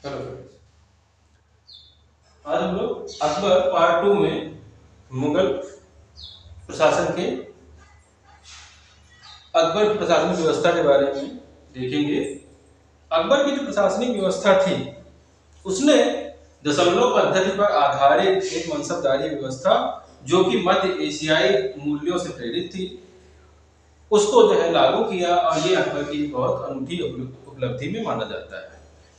Hello friends, आज हम लोग अकबर पार्ट 2 में मुगल प्रशासन के अकबर प्रशासनिक व्यवस्था के बारे में देखेंगे। अकबर की जो प्रशासनिक व्यवस्था थी उसने दशमलव पद्धति पर आधारित एक मनसबदारी व्यवस्था जो कि मध्य एशियाई मूल्यों से प्रेरित थी उसको जो है लागू किया और ये अकबर की बहुत अनूठी उपलब्धि में माना जाता है।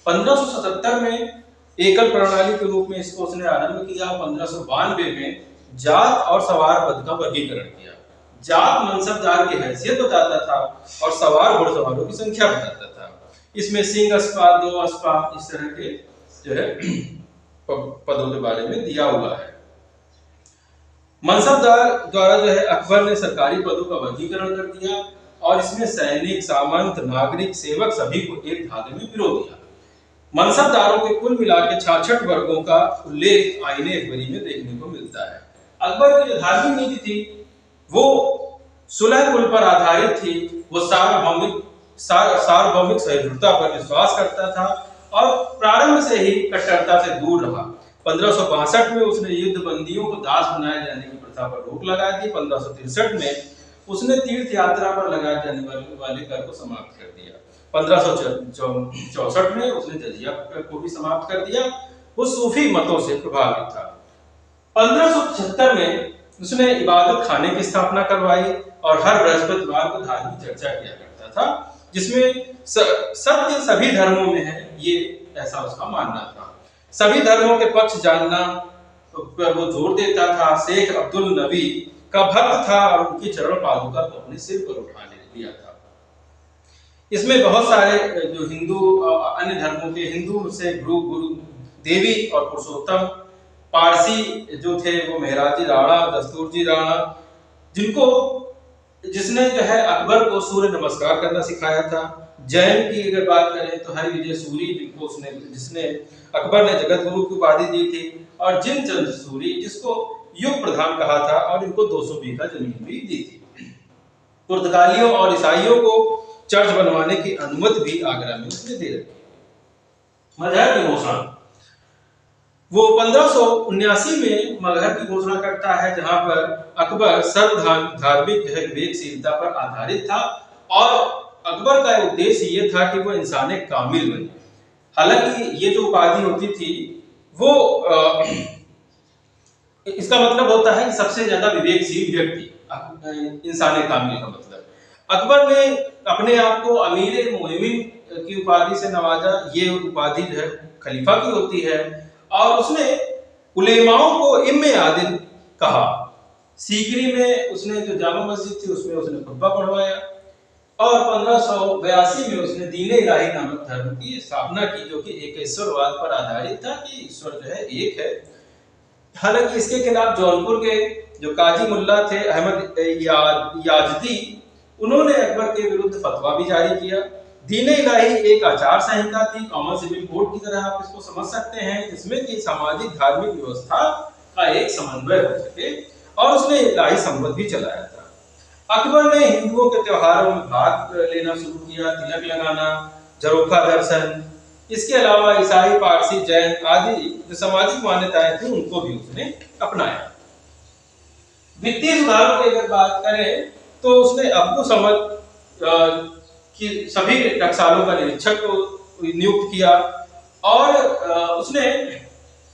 1577 में एकल प्रणाली के रूप में इसको उसने आरंभ किया। 1592 में जात और सवार पद का वर्गीकरण किया। जात मनसबदार की हैसियत बताता था और सवार घुड़सवारों की संख्या बताता था। इसमें सिंह अस्पा, दो अस्पा इस तरह के जो है पदों के बारे में दिया हुआ है। मनसबदार द्वारा जो है अकबर ने सरकारी पदों का वर्गीकरण कर दिया और इसमें सैनिक, सामंत, नागरिक, सेवक सभी को एक धागे में पिरो दिया। मनसबदारों के कुल मिला के 66 वर्गों का उल्लेख आईने अकबरी में देखने को मिलता है। अकबर की जो धार्मिक नीति थी वो सुलह कुल पर आधारित थी। वो सार्वभौमिक सहिष्णुता पर विश्वास करता था और प्रारंभ से ही कट्टरता से दूर रहा। 1562 में उसने युद्ध बंदियों को दास बनाए जाने की प्रथा पर रोक लगा दी। 1563 में उसने तीर्थ यात्रा पर लगाए जाने वाले कर को समाप्त कर दिया। 1564 में उसने जजिया को भी समाप्त कर दिया। वो सूफी मतों से प्रभावित था। 1575 में उसने इबादत खाने की स्थापना करवाई और हर बृहस्पतिवार को धार्मिक चर्चा किया करता था जिसमें सत्य सभी धर्मों में है, ये ऐसा उसका मानना था। सभी धर्मों के पक्ष जानना पर वो जोर देता था। शेख अब्दुल नबी का भक्त था और उनकी चरण पादुका को अपने सिर पर उठा लिया था। इसमें बहुत सारे जो हिंदू अन्य धर्मों के हिंदू से गुरु देवी और पुरुषोत्तम, पारसी जो थे वो मेहराजी राणा, दस्तूरजी राणा, जिसने जो है अकबर को सूर्य नमस्कार करना सिखाया था। जैन की अगर बात करें तो हरिविजय सूरी जिसने अकबर ने जगत गुरु की उपाधि दी थी, और जिनचंद सूरी जिसको युग प्रधान कहा था और इनको 200 बीघा जमीन भी दी थी। पुर्तगालियों और ईसाइयों को चर्च बनवाने की अनुमति भी आगरा में उसने दे रखी। मजहब की घोषणा वो 1579 में मगहर की घोषणा करता है जहां पर अकबर सर्वधार्मिक विवेकशीलता पर आधारित था और अकबर का उद्देश्य ये था कि वो इंसान कामिल बने। हालांकि ये जो उपाधि होती थी वो इसका मतलब होता है कि सबसे ज्यादा विवेकशील व्यक्ति, इंसान कामिल का मतलब। अकबर ने अपने आप को अमीर मोमिन की उपाधि से नवाजा। ये उपाधि जो है खलीफा की होती है और उसने उलेमाओं को इम्मे आदिल कहा। सीकरी में उसने जो जामा मस्जिद थी उसमें उसने खुतबा पढ़वाया और 1582 में उसने दीन इलाही नामक धर्म की स्थापना की जो कि एकेश्वरवाद पर आधारित था कि ईश्वर जो है एक है। हालांकि इसके खिलाफ जौनपुर के जो काजी मुल्ला थे अहमद याजदी, उन्होंने अकबर के विरुद्ध फतवा भी जारी किया। दीन इलाही एक आचार संहिता थी, कॉमन सिविल कोड की तरह आप इसको समझ सकते हैं, जिसमें कि सामाजिक धार्मिक व्यवस्था का एक समन्वय हो सके, और उसने इलाही संवत भी चलाया था। अकबर ने हिंदुओं के त्योहारों में भाग लेना शुरू किया, तिलक लगाना, झरोखा दर्शन। इसके अलावा ईसाई, पारसी, जैन आदि जो सामाजिक मान्यताएं थी उनको भी उसने अपनाया। वित्तीय सुधारों की अगर बात करें तो उसने अब्दु समद कि सभी टकसालों का निरीक्षक को नियुक्त किया और उसने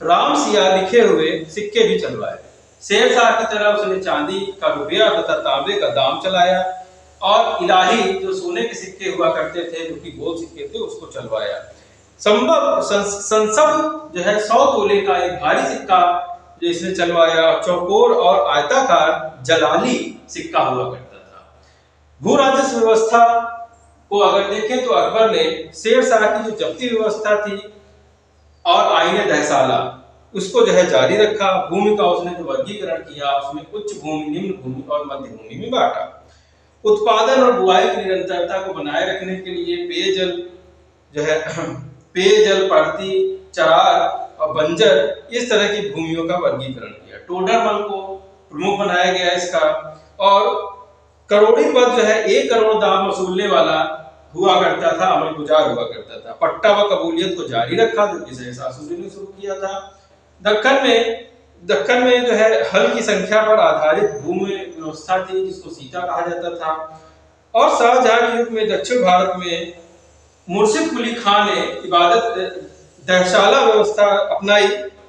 राम सिया लिखे हुए सिक्के भी चलवाए। शेर शाह की तरह उसने चांदी का रुपया तथा तांबे का दाम चलाया और इलाही जो सोने के सिक्के हुआ करते थे जो कि गोल सिक्के थे उसको चलवाया। संसद जो है 100 तोले का एक भारी सिक्का जो इसने चलवाया। चौकोर और आयताकार जलाली सिक्का हुआ करता था। भू राजस्व व्यवस्था को अगर देखें तो अकबर ने शेर शाह की जो जब्ती व्यवस्था थी और आईने दहसाला उसको जो है जारी रखा। भूमि का उसने जो वर्गीकरण किया उसमें उच्च भूमि, निम्न भूमि और मध्य भूमि में बांटा। उत्पादन और बुआई की निरंतरता को बनाए रखने के लिए पेयजल, पड़ती, चरार और बंजर इस तरह की भूमियों का वर्गीकरण किया। टोडरमल को प्रमुख बनाया गया इसका, और करोड़ी पद जो है 1 करोड़ दाम वसूलने वाला हुआ करता था, अमल गुजार हुआ करता था। पट्टा व कबूलियत को जारी रखा, जो कि शाहसूरी ने शुरू किया था। दक्कन में जो है हल की संख्या पर आधारित भूमि व्यवस्था थी, जिसको सीता कहा जाता था। और शाहजहां के युग में दक्षिण भारत में मुर्शिद कुली खान ने इबादत दहशाला व्यवस्था अपनाई,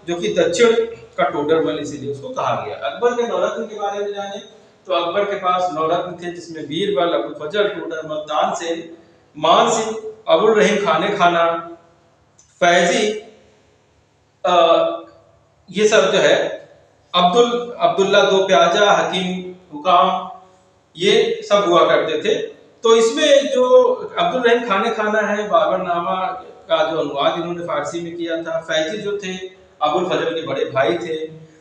जो कि दक्षिण का टोडरमल इसीलिए उसको कहा गया। अकबर के नौरत्न के बारे में जाने तो अकबर के पास नौरत्न थे, जिसमें बीरबल, अबुल फजल, टोडरमल, तानसेन, मान सिंह, अबुल रहीम खाने खाना, फैजी, ये सब जो है, अब्दुल्ला दो प्याजा, हकीम हुकाम, ये सब हुआ करते थे। तो इसमें जो अब्दुल रहीम खाने खाना है, बाबरनामा का जो अनुवाद इन्होंने फारसी में किया था। फैजी जो थे अबुल फजल के बड़े भाई थे,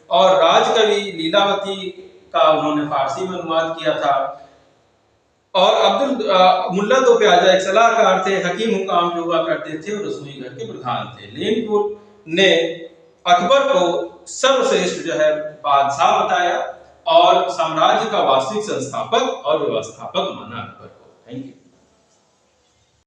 और राजकवि लीलावती का उन्होंने फारसी में अनुवाद किया था। और मुल्ला दो प्याजा एक सलाहकार थे, हकीम हुकाम जो हुआ करते थे और रसोई घर के प्रधान थे। लेनपुर ने अकबर को सर्वश्रेष्ठ जो है बादशाह बताया और साम्राज्य का वास्तविक संस्थापक और व्यवस्थापक माना अकबर को। Thank you.